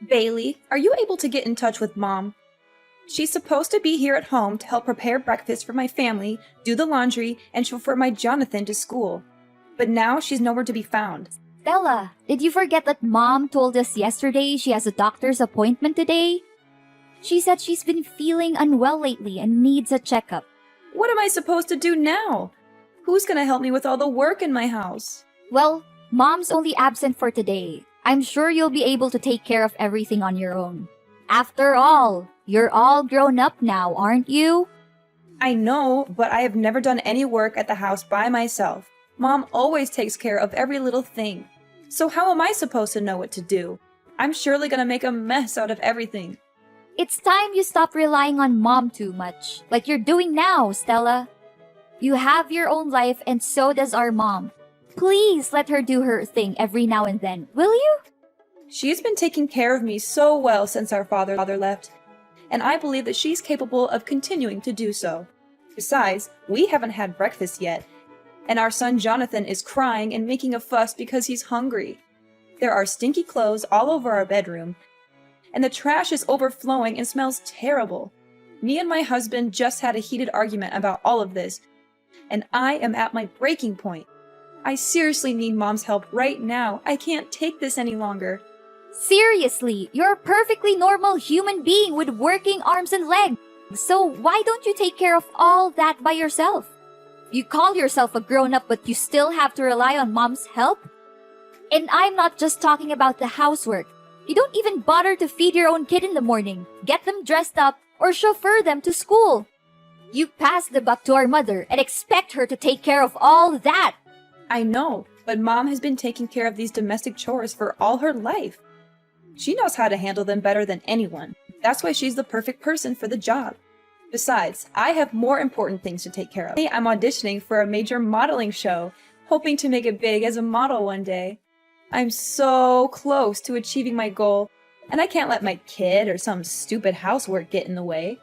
Bailey, are you able to get in touch with Mom? She's supposed to be here at home to help prepare breakfast for my family, do the laundry, and chauffeur my Jonathan to school. But now she's nowhere to be found. Stella, did you forget that Mom told us yesterday she has a doctor's appointment today? She said she's been feeling unwell lately and needs a checkup. What am I supposed to do now? Who's gonna help me with all the work in my house? Well, Mom's only absent for today. I'm sure you'll be able to take care of everything on your own. After all, you're all grown up now, aren't you? I know, but I have never done any work at the house by myself. Mom always takes care of every little thing. So how am I supposed to know what to do? I'm surely gonna make a mess out of everything. It's time you stop relying on Mom too much, like you're doing now, Stella. You have your own life and so does our mom. Please let her do her thing every now and then, will you? She's been taking care of me so well since our father left, and I believe that she's capable of continuing to do so. Besides, we haven't had breakfast yet, and our son Jonathan is crying and making a fuss because he's hungry. There are stinky clothes all over our bedroom, and the trash is overflowing and smells terrible. Me and my husband just had a heated argument about all of this, and I am at my breaking point. I seriously need Mom's help right now. I can't take this any longer. Seriously, you're a perfectly normal human being with working arms and legs. So why don't you take care of all that by yourself? You call yourself a grown-up but you still have to rely on Mom's help? And I'm not just talking about the housework. You don't even bother to feed your own kid in the morning, get them dressed up, or chauffeur them to school. You pass the buck to our mother and expect her to take care of all that. I know, but Mom has been taking care of these domestic chores for all her life. She knows how to handle them better than anyone. That's why she's the perfect person for the job. Besides, I have more important things to take care of. I'm auditioning for a major modeling show, hoping to make it big as a model one day. I'm so close to achieving my goal, and I can't let my kid or some stupid housework get in the way.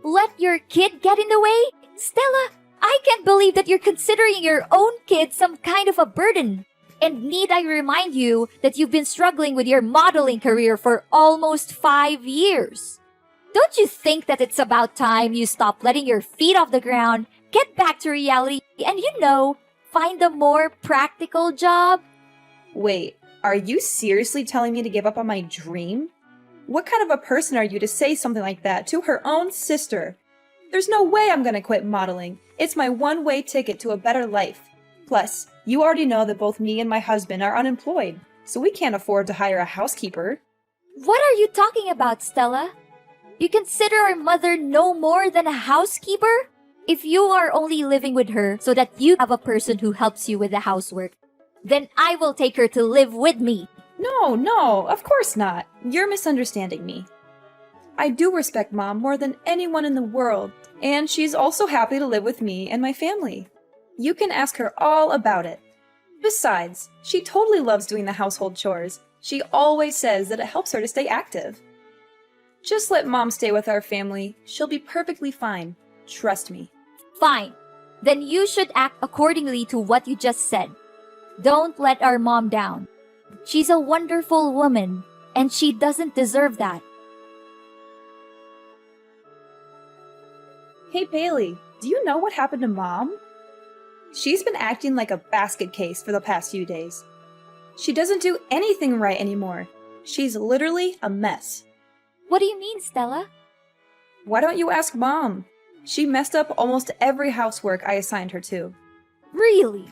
Let your kid get in the way? Stella, I can't believe that you're considering your own kid some kind of a burden. And need I remind you that you've been struggling with your modeling career for almost 5 years? Don't you think that it's about time you stop letting your feet off the ground, get back to reality, and find a more practical job? Wait, are you seriously telling me to give up on my dream? What kind of a person are you to say something like that to her own sister? There's no way I'm gonna quit modeling. It's my one-way ticket to a better life. Plus, you already know that both me and my husband are unemployed, so we can't afford to hire a housekeeper. What are you talking about, Stella? You consider our mother no more than a housekeeper? If you are only living with her so that you have a person who helps you with the housework, then I will take her to live with me. No, of course not. You're misunderstanding me. I do respect Mom more than anyone in the world, and she's also happy to live with me and my family. You can ask her all about it. Besides, she totally loves doing the household chores. She always says that it helps her to stay active. Just let Mom stay with our family. She'll be perfectly fine. Trust me. Fine. Then you should act accordingly to what you just said. Don't let our mom down. She's a wonderful woman, and she doesn't deserve that. Hey Bailey, do you know what happened to Mom? She's been acting like a basket case for the past few days. She doesn't do anything right anymore. She's literally a mess. What do you mean, Stella? Why don't you ask Mom? She messed up almost every housework I assigned her to. Really?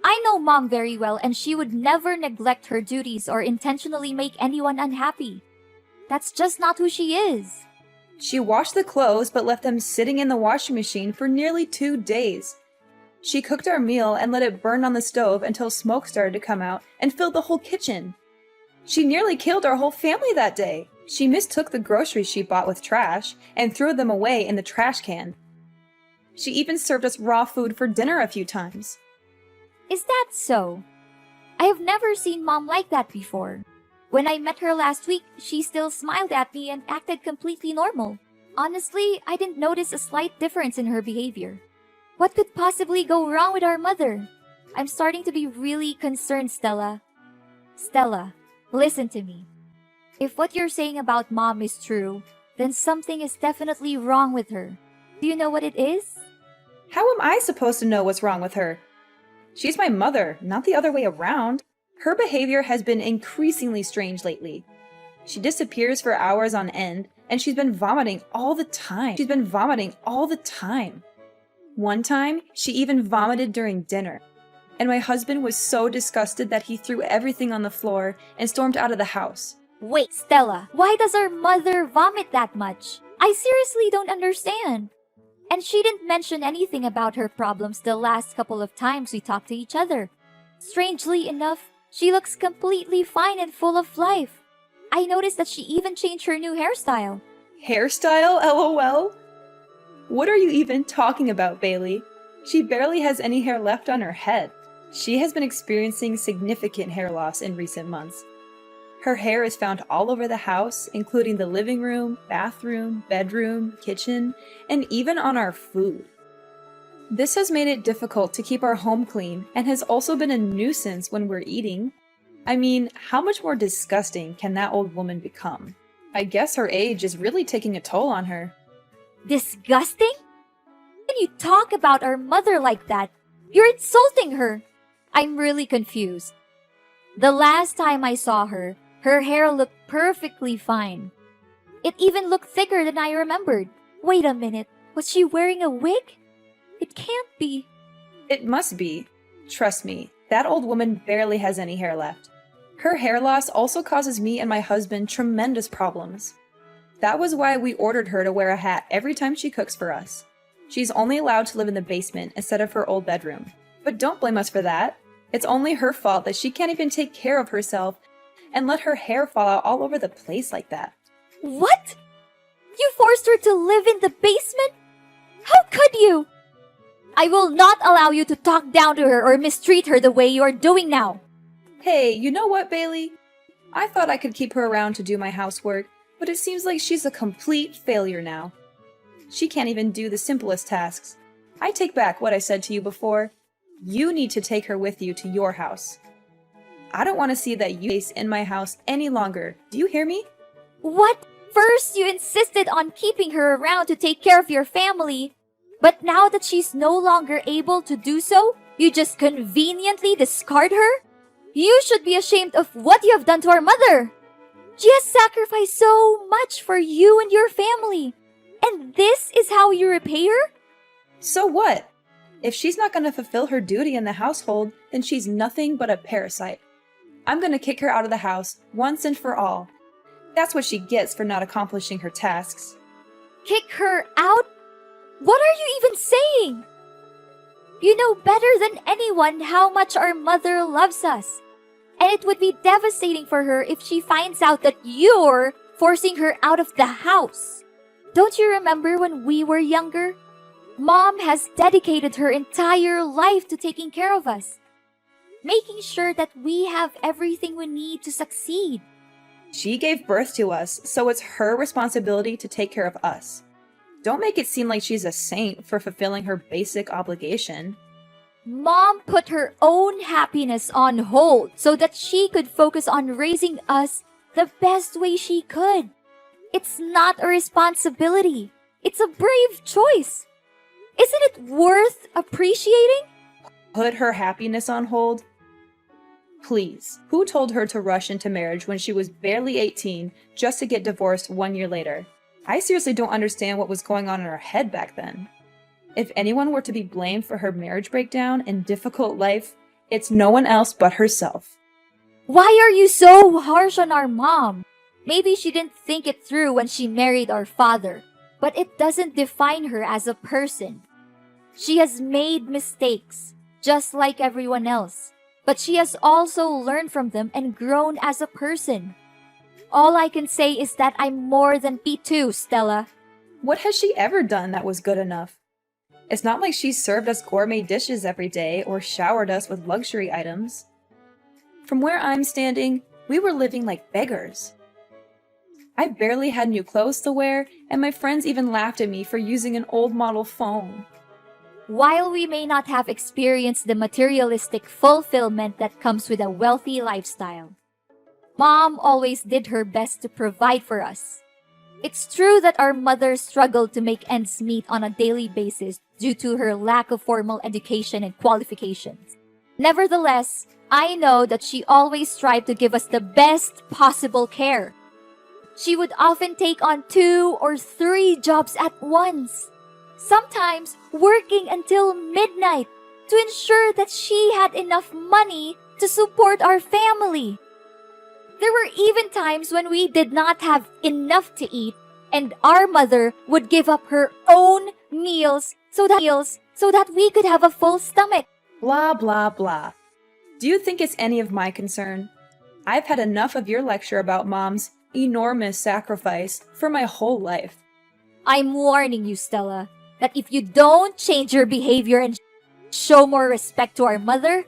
I know Mom very well, and she would never neglect her duties or intentionally make anyone unhappy. That's just not who she is. She washed the clothes but left them sitting in the washing machine for nearly 2 days. She cooked our meal and let it burn on the stove until smoke started to come out and filled the whole kitchen. She nearly killed our whole family that day. She mistook the groceries she bought with trash and threw them away in the trash can. She even served us raw food for dinner a few times. Is that so? I have never seen Mom like that before. When I met her last week, she still smiled at me and acted completely normal. Honestly, I didn't notice a slight difference in her behavior. What could possibly go wrong with our mother? I'm starting to be really concerned, Stella. Stella, listen to me. If what you're saying about Mom is true, then something is definitely wrong with her. Do you know what it is? How am I supposed to know what's wrong with her? She's my mother, not the other way around. Her behavior has been increasingly strange lately. She disappears for hours on end, and she's been vomiting all the time. One time, she even vomited during dinner. And my husband was so disgusted that he threw everything on the floor and stormed out of the house. Wait, Stella, why does our mother vomit that much? I seriously don't understand. And she didn't mention anything about her problems the last couple of times we talked to each other. Strangely enough, she looks completely fine and full of life. I noticed that she even changed her new hairstyle. Hairstyle, LOL? What are you even talking about, Bailey? She barely has any hair left on her head. She has been experiencing significant hair loss in recent months. Her hair is found all over the house, including the living room, bathroom, bedroom, kitchen, and even on our food. This has made it difficult to keep our home clean and has also been a nuisance when we're eating. I mean, how much more disgusting can that old woman become? I guess her age is really taking a toll on her. Disgusting? When you talk about our mother like that, you're insulting her. I'm really confused. The last time I saw her, her hair looked perfectly fine. It even looked thicker than I remembered. Wait a minute, was she wearing a wig? It can't be. It must be. Trust me, that old woman barely has any hair left. Her hair loss also causes me and my husband tremendous problems. That was why we ordered her to wear a hat every time she cooks for us. She's only allowed to live in the basement instead of her old bedroom. But don't blame us for that. It's only her fault that she can't even take care of herself and let her hair fall out all over the place like that. What? You forced her to live in the basement? How could you? I will not allow you to talk down to her or mistreat her the way you are doing now. Hey, you know what, Bailey? I thought I could keep her around to do my housework, but it seems like she's a complete failure now. She can't even do the simplest tasks. I take back what I said to you before. You need to take her with you to your house. I don't want to see that you face in my house any longer. Do you hear me? What? First, you insisted on keeping her around to take care of your family. But now that she's no longer able to do so, you just conveniently discard her? You should be ashamed of what you have done to our mother. She has sacrificed so much for you and your family. And this is how you repay her? So what? If she's not going to fulfill her duty in the household, then she's nothing but a parasite. I'm going to kick her out of the house once and for all. That's what she gets for not accomplishing her tasks. Kick her out? What are you even saying? You know better than anyone how much our mother loves us. And it would be devastating for her if she finds out that you're forcing her out of the house. Don't you remember when we were younger? Mom has dedicated her entire life to taking care of us, making sure that we have everything we need to succeed. She gave birth to us, so it's her responsibility to take care of us. Don't make it seem like she's a saint for fulfilling her basic obligation. Mom put her own happiness on hold so that she could focus on raising us the best way she could. It's not a responsibility. It's a brave choice. Isn't it worth appreciating? Put her happiness on hold? Please, who told her to rush into marriage when she was barely 18 just to get divorced 1 year later? I seriously don't understand what was going on in her head back then. If anyone were to be blamed for her marriage breakdown and difficult life, it's no one else but herself. Why are you so harsh on our mom? Maybe she didn't think it through when she married our father, but it doesn't define her as a person. She has made mistakes, just like everyone else, but she has also learned from them and grown as a person. All I can say is that I'm more than P2, Stella. What has she ever done that was good enough? It's not like she's served us gourmet dishes every day or showered us with luxury items. From where I'm standing, we were living like beggars. I barely had new clothes to wear, and my friends even laughed at me for using an old model phone. While we may not have experienced the materialistic fulfillment that comes with a wealthy lifestyle, Mom always did her best to provide for us. It's true that our mother struggled to make ends meet on a daily basis due to her lack of formal education and qualifications. Nevertheless, I know that she always strived to give us the best possible care. She would often take on 2 or 3 jobs at once, sometimes working until midnight to ensure that she had enough money to support our family. There were even times when we did not have enough to eat, and our mother would give up her own meals so that we could have a full stomach. Blah, blah, blah. Do you think it's any of my concern? I've had enough of your lecture about Mom's enormous sacrifice for my whole life. I'm warning you, Stella, that if you don't change your behavior and show more respect to our mother,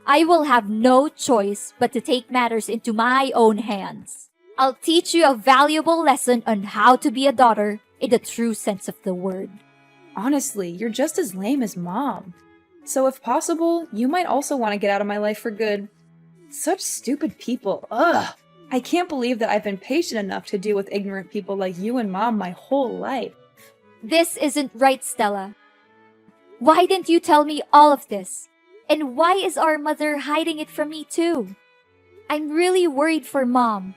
I will have no choice but to take matters into my own hands. I'll teach you a valuable lesson on how to be a daughter in the true sense of the word. Honestly, you're just as lame as Mom. So if possible, you might also want to get out of my life for good. Such stupid people. Ugh! I can't believe that I've been patient enough to deal with ignorant people like you and Mom my whole life. This isn't right, Stella. Why didn't you tell me all of this? And why is our mother hiding it from me too? I'm really worried for Mom.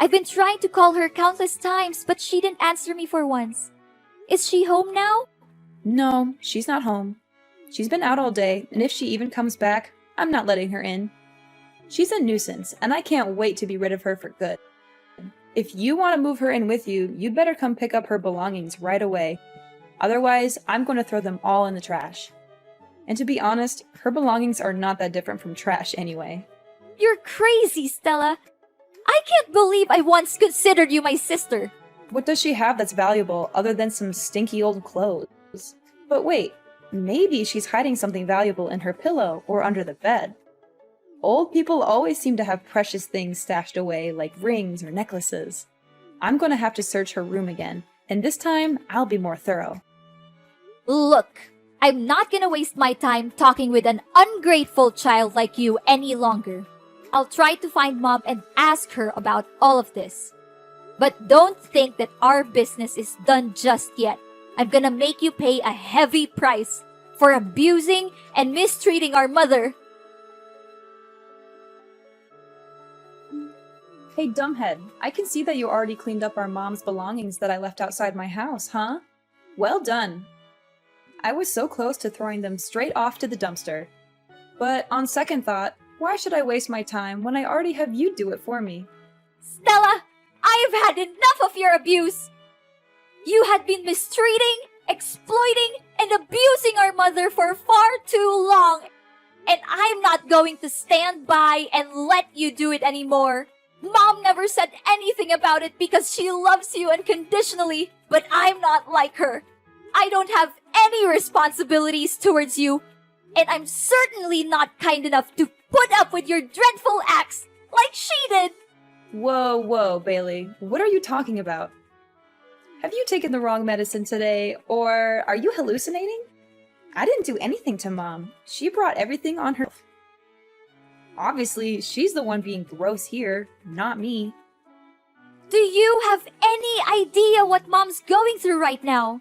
I've been trying to call her countless times, but she didn't answer me for once. Is she home now? No, she's not home. She's been out all day, and if she even comes back, I'm not letting her in. She's a nuisance, and I can't wait to be rid of her for good. If you want to move her in with you, you'd better come pick up her belongings right away. Otherwise, I'm going to throw them all in the trash. And to be honest, her belongings are not that different from trash anyway. You're crazy, Stella. I can't believe I once considered you my sister. What does she have that's valuable other than some stinky old clothes? But wait, maybe she's hiding something valuable in her pillow or under the bed. Old people always seem to have precious things stashed away, like rings or necklaces. I'm going to have to search her room again, and this time I'll be more thorough. Look, I'm not gonna waste my time talking with an ungrateful child like you any longer. I'll try to find Mom and ask her about all of this. But don't think that our business is done just yet. I'm gonna make you pay a heavy price for abusing and mistreating our mother. Hey, dumbhead, I can see that you already cleaned up our Mom's belongings that I left outside my house, huh? Well done. I was so close to throwing them straight off to the dumpster. But on second thought, why should I waste my time when I already have you do it for me? Stella, I've had enough of your abuse. You had been mistreating, exploiting, and abusing our mother for far too long. And I'm not going to stand by and let you do it anymore. Mom never said anything about it because she loves you unconditionally, but I'm not like her. I don't have any responsibilities towards you, and I'm certainly not kind enough to put up with your dreadful acts like she did. Whoa, Bailey. What are you talking about? Have you taken the wrong medicine today, or are you hallucinating? I didn't do anything to Mom. She brought everything on her. Obviously, she's the one being gross here, not me. Do you have any idea what Mom's going through right now?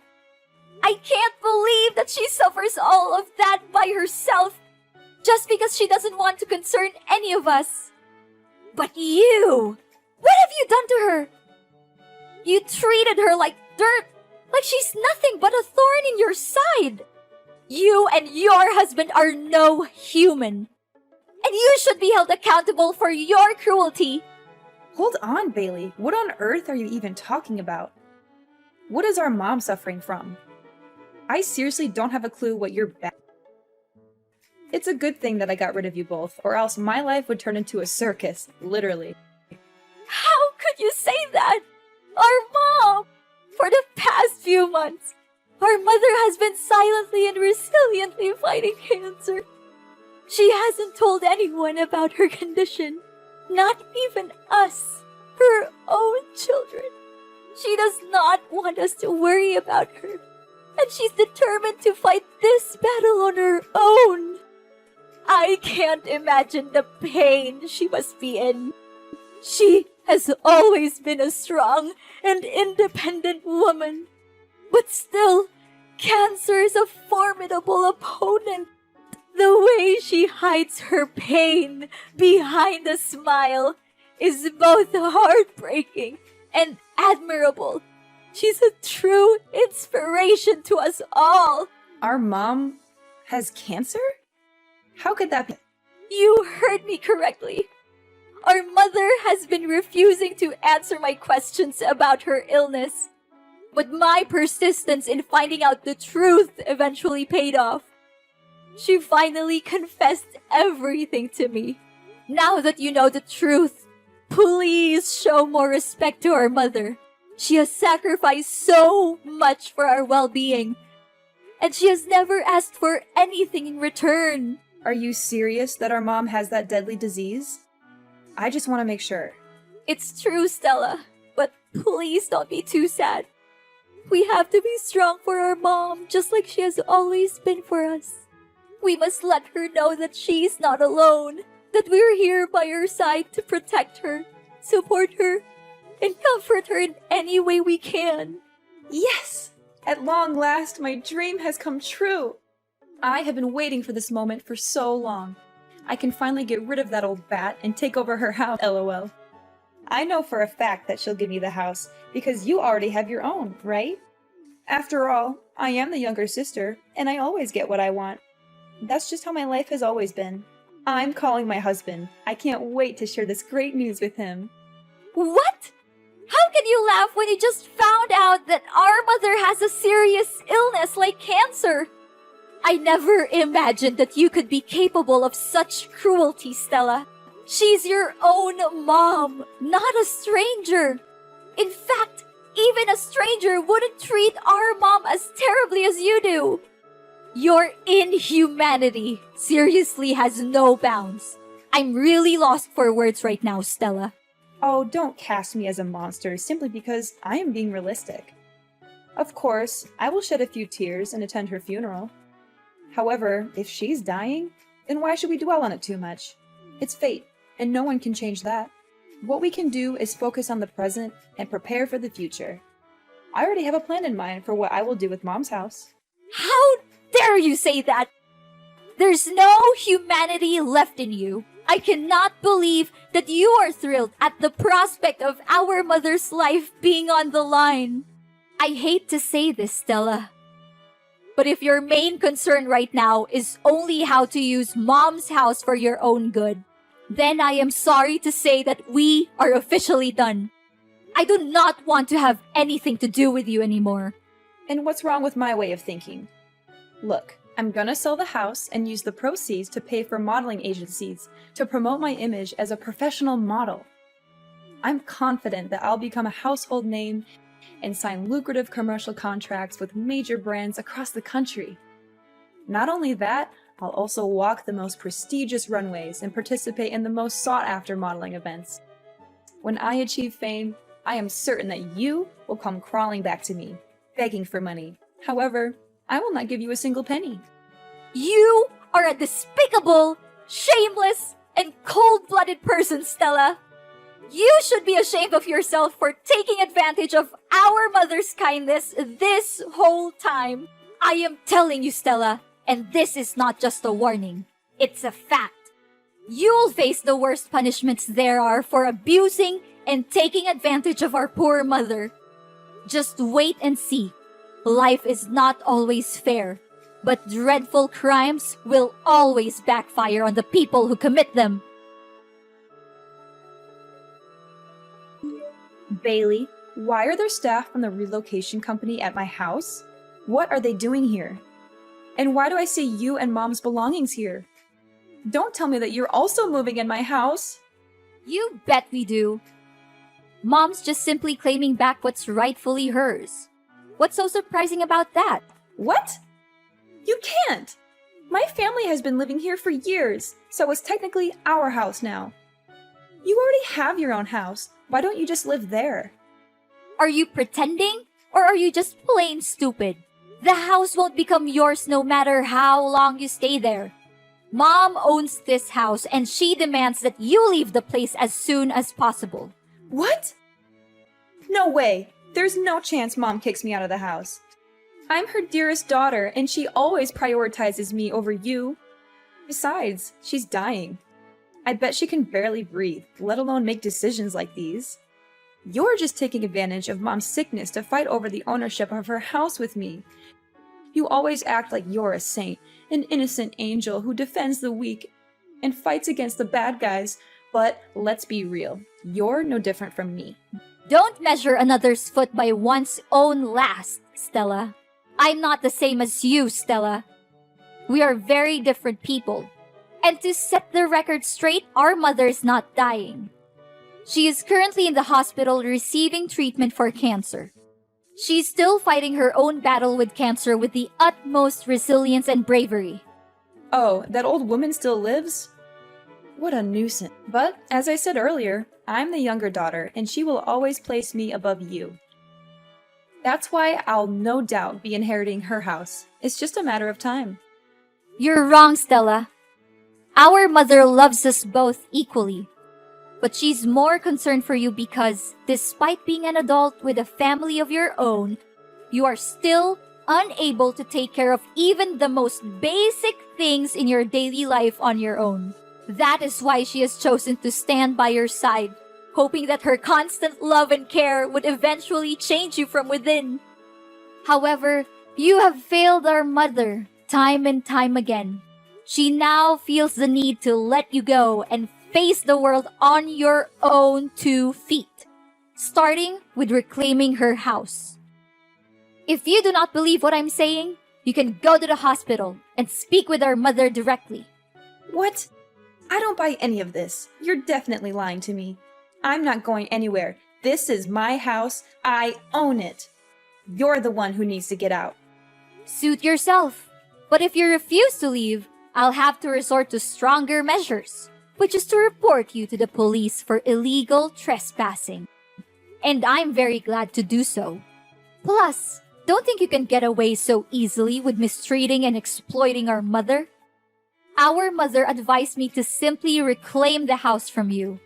I can't believe that she suffers all of that by herself just because she doesn't want to concern any of us. But you! What have you done to her? You treated her like dirt, like she's nothing but a thorn in your side. You and your husband are no human. And you should be held accountable for your cruelty. Hold on, Bailey. What on earth are you even talking about? What is our mom suffering from? I seriously don't have a clue what you're bad. It's a good thing that I got rid of you both, or else my life would turn into a circus, literally. How could you say that? Our mom! For the past few months, our mother has been silently and resiliently fighting cancer. She hasn't told anyone about her condition, not even us, her own children. She does not want us to worry about her, and she's determined to fight this battle on her own. I can't imagine the pain she must be in. She has always been a strong and independent woman. But still, cancer is a formidable opponent. The way she hides her pain behind a smile is both heartbreaking and admirable. She's a true inspiration to us all. Our mom has cancer? How could that be? You heard me correctly. Our mother has been refusing to answer my questions about her illness. But my persistence in finding out the truth eventually paid off. She finally confessed everything to me. Now that you know the truth, please show more respect to our mother. She has sacrificed so much for our well-being, and she has never asked for anything in return. Are you serious that our mom has that deadly disease? I just want to make sure. It's true, Stella, but please don't be too sad. We have to be strong for our mom, just like she has always been for us. We must let her know that she's not alone, that we're here by her side to protect her, support her, and comfort her in any way we can. Yes! At long last, my dream has come true. I have been waiting for this moment for so long. I can finally get rid of that old bat and take over her house, lol. I know for a fact that she'll give me the house, because you already have your own, right? After all, I am the younger sister, and I always get what I want. That's just how my life has always been. I'm calling my husband. I can't wait to share this great news with him. What? How can you laugh when you just found out that our mother has a serious illness like cancer? I never imagined that you could be capable of such cruelty, Stella. She's your own mom, not a stranger. In fact, even a stranger wouldn't treat our mom as terribly as you do. Your inhumanity seriously has no bounds. I'm really lost for words right now, Stella. Oh, don't cast me as a monster simply because I am being realistic. Of course, I will shed a few tears and attend her funeral. However, if she's dying, then why should we dwell on it too much? It's fate, and no one can change that. What we can do is focus on the present and prepare for the future. I already have a plan in mind for what I will do with Mom's house. How dare you say that? There's no humanity left in you. I cannot believe that you are thrilled at the prospect of our mother's life being on the line. I hate to say this, Stella, but if your main concern right now is only how to use Mom's house for your own good, then I am sorry to say that we are officially done. I do not want to have anything to do with you anymore. And what's wrong with my way of thinking? Look, I'm gonna sell the house and use the proceeds to pay for modeling agencies to promote my image as a professional model. I'm confident that I'll become a household name and sign lucrative commercial contracts with major brands across the country. Not only that, I'll also walk the most prestigious runways and participate in the most sought-after modeling events. When I achieve fame, I am certain that you will come crawling back to me, begging for money. However, I will not give you a single penny. You are a despicable, shameless, and cold-blooded person, Stella. You should be ashamed of yourself for taking advantage of our mother's kindness this whole time. I am telling you, Stella, and this is not just a warning. It's a fact. You'll face the worst punishments there are for abusing and taking advantage of our poor mother. Just wait and see. Life is not always fair, but dreadful crimes will always backfire on the people who commit them. Bailey, why are there staff from the relocation company at my house? What are they doing here? And why do I see you and Mom's belongings here? Don't tell me that you're also moving in my house. You bet we do. Mom's just simply claiming back what's rightfully hers. What's so surprising about that? What? You can't! My family has been living here for years, so it's technically our house now. You already have your own house. Why don't you just live there? Are you pretending? Or are you just plain stupid? The house won't become yours no matter how long you stay there. Mom owns this house and she demands that you leave the place as soon as possible. What? No way! There's no chance Mom kicks me out of the house. I'm her dearest daughter, and she always prioritizes me over you. Besides, she's dying. I bet she can barely breathe, let alone make decisions like these. You're just taking advantage of Mom's sickness to fight over the ownership of her house with me. You always act like you're a saint, an innocent angel who defends the weak and fights against the bad guys, but let's be real, you're no different from me. Don't measure another's foot by one's own last, Stella. I'm not the same as you, Stella. We are very different people. And to set the record straight, our mother is not dying. She is currently in the hospital receiving treatment for cancer. She's still fighting her own battle with cancer with the utmost resilience and bravery. Oh, that old woman still lives? What a nuisance. But, as I said earlier, I'm the younger daughter, and she will always place me above you. That's why I'll no doubt be inheriting her house. It's just a matter of time. You're wrong, Stella. Our mother loves us both equally. But she's more concerned for you because, despite being an adult with a family of your own, you are still unable to take care of even the most basic things in your daily life on your own. That is why she has chosen to stand by your side, hoping that her constant love and care would eventually change you from within. However, you have failed our mother time and time again. She now feels the need to let you go and face the world on your own 2 feet, starting with reclaiming her house. If you do not believe what I'm saying, you can go to the hospital and speak with our mother directly. What? I don't buy any of this. You're definitely lying to me. I'm not going anywhere. This is my house. I own it. You're the one who needs to get out. Suit yourself. But if you refuse to leave, I'll have to resort to stronger measures, which is to report you to the police for illegal trespassing. And I'm very glad to do so. Plus, don't think you can get away so easily with mistreating and exploiting our mother. Our mother advised me to simply reclaim the house from you.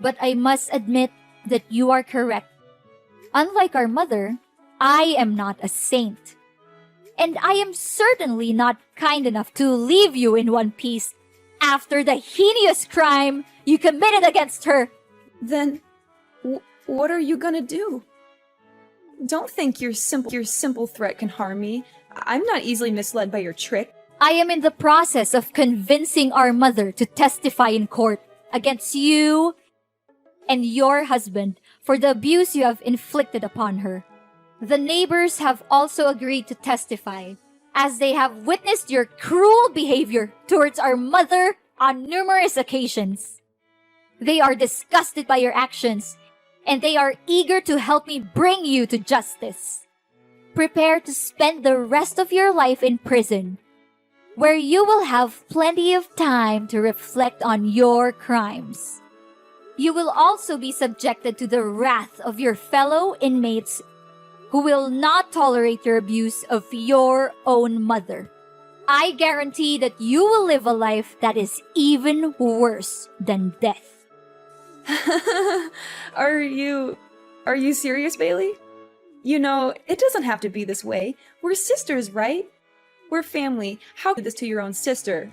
But I must admit that you are correct. Unlike our mother, I am not a saint. And I am certainly not kind enough to leave you in one piece after the heinous crime you committed against her. Then, what are you gonna do? Don't think your simple threat can harm me. I'm not easily misled by your trick. I am in the process of convincing our mother to testify in court against you and your husband for the abuse you have inflicted upon her. The neighbors have also agreed to testify, as they have witnessed your cruel behavior towards our mother on numerous occasions. They are disgusted by your actions, and they are eager to help me bring you to justice. Prepare to spend the rest of your life in prison, where you will have plenty of time to reflect on your crimes. You will also be subjected to the wrath of your fellow inmates who will not tolerate your abuse of your own mother. I guarantee that you will live a life that is even worse than death. Are you serious, Bailey? You know, it doesn't have to be this way. We're sisters, right? We're family. How could you do this to your own sister?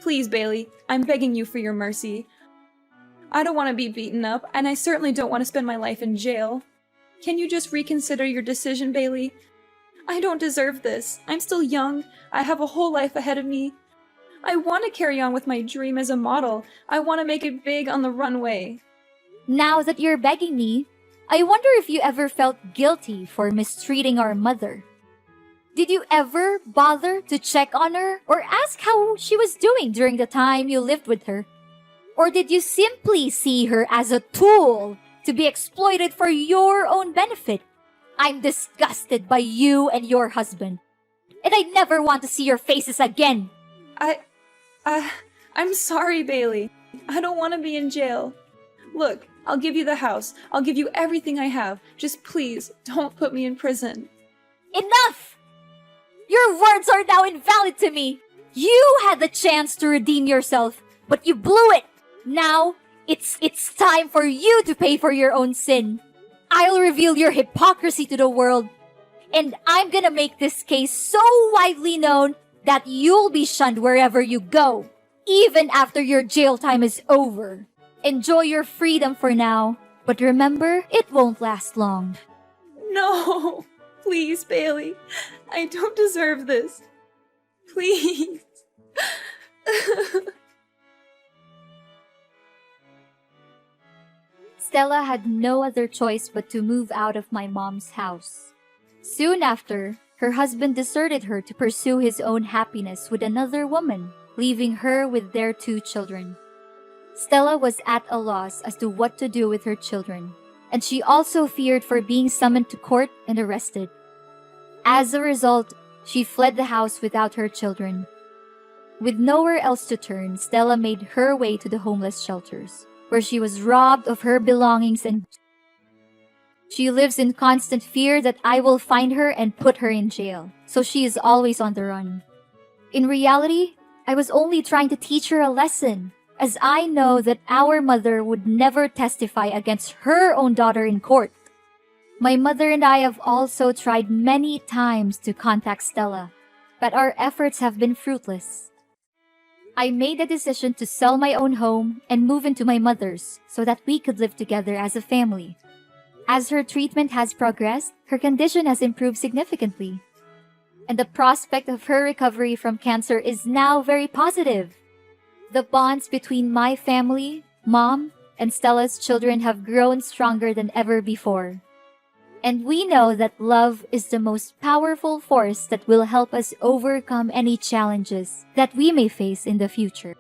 Please, Bailey, I'm begging you for your mercy. I don't want to be beaten up, and I certainly don't want to spend my life in jail. Can you just reconsider your decision, Bailey? I don't deserve this. I'm still young. I have a whole life ahead of me. I want to carry on with my dream as a model. I want to make it big on the runway. Now that you're begging me, I wonder if you ever felt guilty for mistreating our mother. Did you ever bother to check on her or ask how she was doing during the time you lived with her? Or did you simply see her as a tool to be exploited for your own benefit? I'm disgusted by you and your husband, and I never want to see your faces again. I'm sorry, Bailey. I don't want to be in jail. Look, I'll give you the house. I'll give you everything I have. Just please, don't put me in prison. Enough! Your words are now invalid to me. You had the chance to redeem yourself, but you blew it. Now, it's time for you to pay for your own sin. I'll reveal your hypocrisy to the world, and I'm gonna make this case so widely known that you'll be shunned wherever you go, even after your jail time is over. Enjoy your freedom for now, but remember, it won't last long. No! Please, Bailey. I don't deserve this. Please. Stella had no other choice but to move out of my mom's house. Soon after, her husband deserted her to pursue his own happiness with another woman, leaving her with their 2 children. Stella was at a loss as to what to do with her children, and she also feared for being summoned to court and arrested. As a result, she fled the house without her children. With nowhere else to turn, Stella made her way to the homeless shelters, where she was robbed of her belongings, and she lives in constant fear that I will find her and put her in jail, so she is always on the run. In reality, I was only trying to teach her a lesson, as I know that our mother would never testify against her own daughter in court. My mother and I have also tried many times to contact Stella, but our efforts have been fruitless. I made the decision to sell my own home and move into my mother's so that we could live together as a family. As her treatment has progressed, her condition has improved significantly, and the prospect of her recovery from cancer is now very positive. The bonds between my family, Mom, and Stella's children have grown stronger than ever before. And we know that love is the most powerful force that will help us overcome any challenges that we may face in the future.